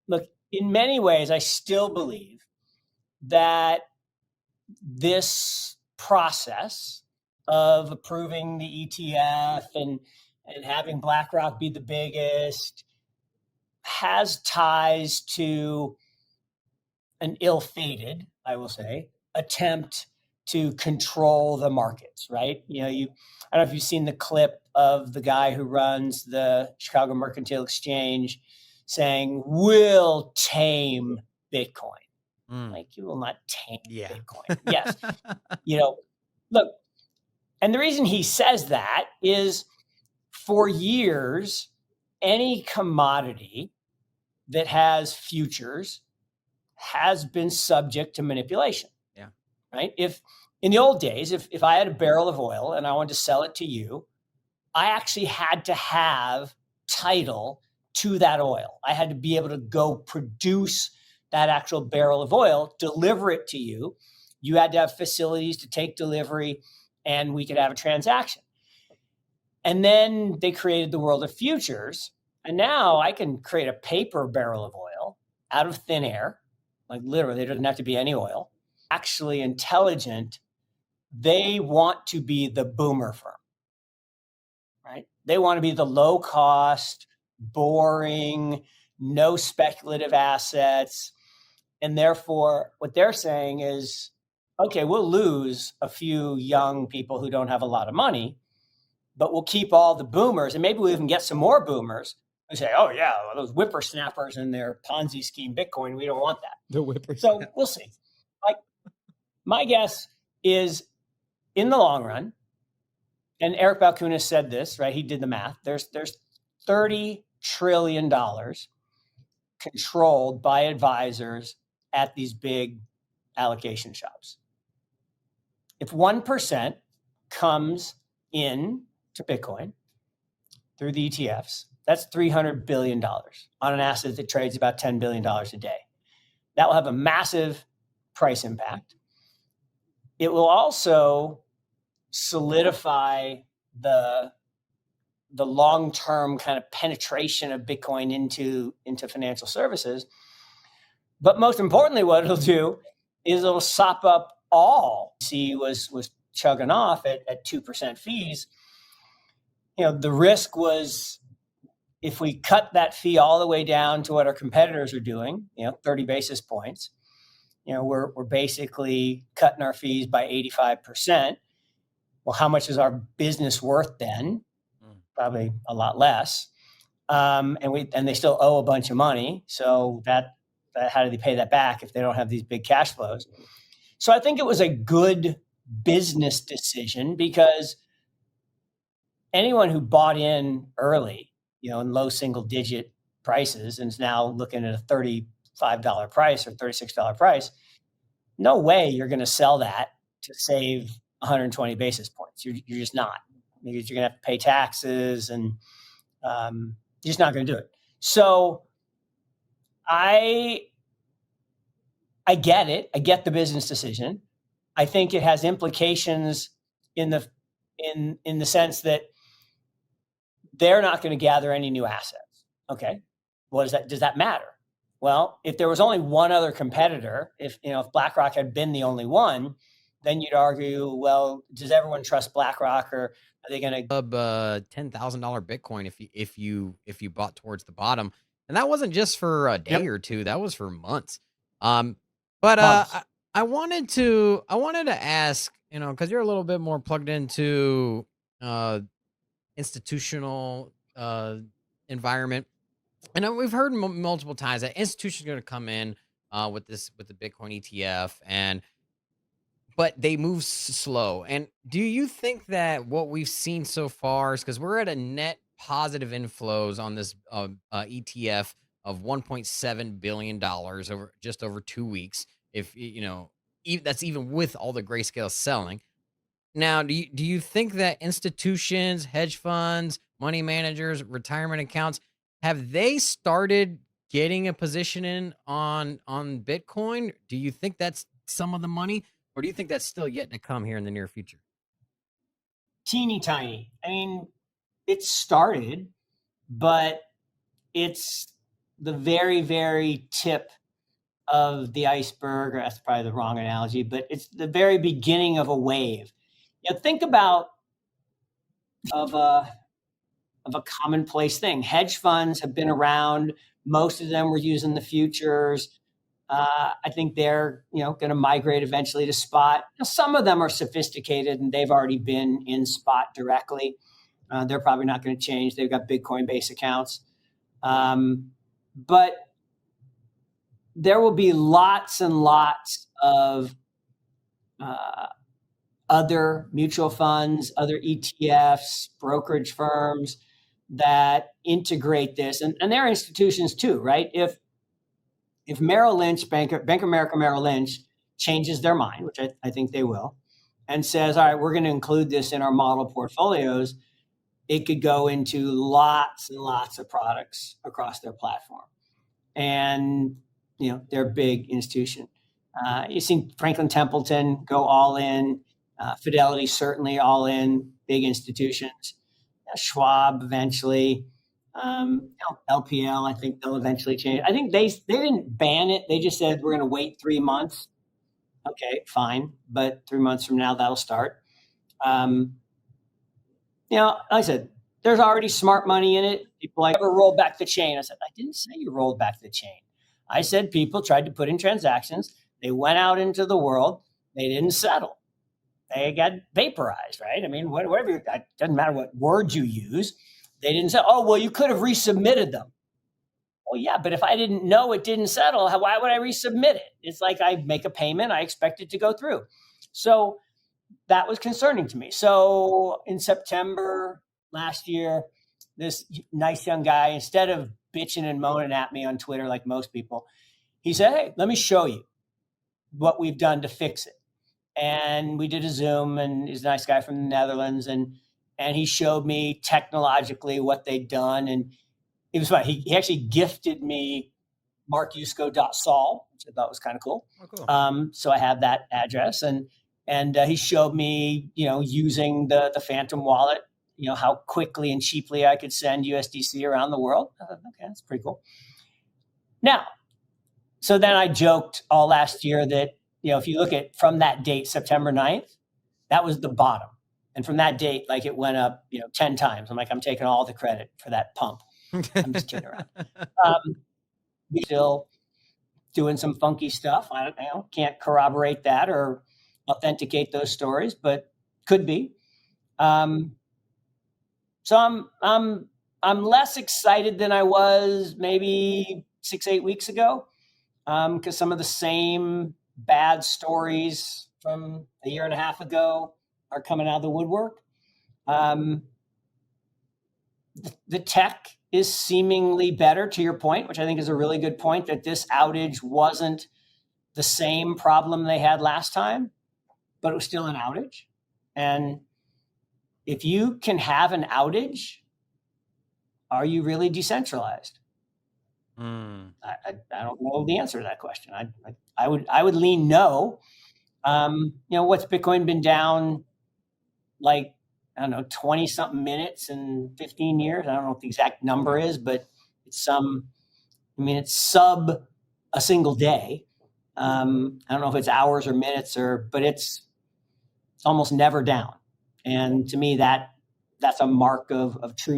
look, in many ways, I still believe that this process of approving the ETF and having BlackRock be the biggest has ties to an ill-fated, I will say, attempt to control the markets, right? I don't know if you've seen the clip of the guy who runs the Chicago Mercantile Exchange saying, "We'll tame Bitcoin." Like, you will not tame Bitcoin. Yes. Look, and the reason he says that is for years, any commodity that has futures has been subject to manipulation. Yeah. Right. If in the old days, if I had a barrel of oil and I wanted to sell it to you, I actually had to have title to that oil. I had to be able to go produce that actual barrel of oil, deliver it to you. You had to have facilities to take delivery, and we could have a transaction. And then they created the world of futures. And now I can create a paper barrel of oil out of thin air. Like, literally, there doesn't have to be any oil. Actually intelligent. They want to be the boomer firm, right? They want to be the low cost, boring, no speculative assets. And therefore, what they're saying is, okay, we'll lose a few young people who don't have a lot of money, but we'll keep all the boomers, and maybe we'll even get some more boomers who say, oh yeah, well, those whippersnappers and their Ponzi scheme Bitcoin, we don't want that. The whippers. So we'll see. Like, my guess is, in the long run, and Eric Balchunas said this, right? He did the math. There's $30 trillion controlled by advisors at these big allocation shops. If 1% comes in to Bitcoin through the ETFs, that's $300 billion on an asset that trades about $10 billion a day. That will have a massive price impact. It will also solidify the long-term kind of penetration of Bitcoin into financial services. But most importantly, what it'll do is it'll sop up all. C was chugging off at 2% fees. The risk was, if we cut that fee all the way down to what our competitors are doing, 30 basis points, we're basically cutting our fees by 85%. Well, how much is our business worth then? Probably a lot less. And they still owe a bunch of money. So that how do they pay that back if they don't have these big cash flows? So I think it was a good business decision, because anyone who bought in early, in low single digit prices, and is now looking at a $35 price or $36 price, no way you're going to sell that to save 120 basis points. You're just not, because you're going to have to pay taxes, and you're just not going to do it. So I get it. I get the business decision. I think it has implications in the sense that they're not going to gather any new assets. Okay. Does that matter? Well, if there was only one other competitor, if BlackRock had been the only one, then you'd argue, well, does everyone trust BlackRock, or are they going to $10,000 Bitcoin if you bought towards the bottom? And that wasn't just for a day or two; that was for months. But I wanted to ask, because you're a little bit more plugged into institutional environment, and we've heard multiple times that institutions are going to come in with the Bitcoin ETF, but they move slow. And do you think that what we've seen so far is, because we're at a net positive inflows on this ETF of $1.7 billion over just over 2 weeks, if that's even with all the grayscale selling. Now, do you think that institutions, hedge funds, money managers, retirement accounts, have they started getting a position in on Bitcoin? Do you think that's some of the money, or do you think that's still yet to come here in the near future? Teeny tiny. I mean, it started, but it's the very, very tip of the iceberg, or that's probably the wrong analogy, but it's the very beginning of a wave. Think about of a commonplace thing. Hedge funds have been around. Most of them were using the futures. I think they're going to migrate eventually to spot. Now, some of them are sophisticated and they've already been in spot directly. They're probably not going to change. They've got Bitcoin base accounts. But there will be lots and lots of other mutual funds, other ETFs, brokerage firms that integrate this. And there are institutions too, right? If Merrill Lynch, Bank of America Merrill Lynch changes their mind, which I think they will, and says, all right, we're going to include this in our model portfolios, it could go into lots and lots of products across their platform. And, they're a big institution. You've seen Franklin Templeton go all in, Fidelity certainly all in, big institutions. Schwab eventually. LPL, I think they'll eventually change. I think they didn't ban it. They just said we're going to wait 3 months. Okay, fine. But 3 months from now, that'll start. Like I said, there's already smart money in it. People like, ever roll back the chain? I said, I didn't say you rolled back the chain. I said people tried to put in transactions. They went out into the world. They didn't settle. They got vaporized, right? I mean, whatever. It doesn't matter what word you use. They didn't say, oh, well, you could have resubmitted them. Well, yeah, but if I didn't know it didn't settle, why would I resubmit it? It's like I make a payment. I expect it to go through. So that was concerning to me. So in September last year, this nice young guy, instead of bitching and moaning at me on Twitter like most people, he said, hey, let me show you what we've done to fix it. And we did a Zoom, and he's a nice guy from the Netherlands, and he showed me technologically what they'd done. And it was fun. He actually gifted me markyusko.sol, which I thought was kind of cool. Oh, cool. So I have that address, and he showed me, using the Phantom wallet, how quickly and cheaply I could send USDC around the world. I thought, okay, that's pretty cool. Now, so then I joked all last year that, if you look at from that date, September 9th, that was the bottom. And from that date, like it went up, 10 times. I'm like, I'm taking all the credit for that pump. I'm just kidding around. We still doing some funky stuff. I can't corroborate that or authenticate those stories, but could be. So I'm less excited than I was maybe 6-8 weeks ago, because some of the same bad stories from a year and a half ago are coming out of the woodwork. The tech is seemingly better, to your point, which I think is a really good point, that this outage wasn't the same problem they had last time, but it was still an outage. And if you can have an outage, are you really decentralized? I don't know the answer to that question. I would lean no. What's Bitcoin been down like, I don't know, 20 something minutes in 15 years. I don't know what the exact number is, but it's it's sub a single day. I don't know if it's hours or minutes but it's almost never down. And to me, that's a mark of true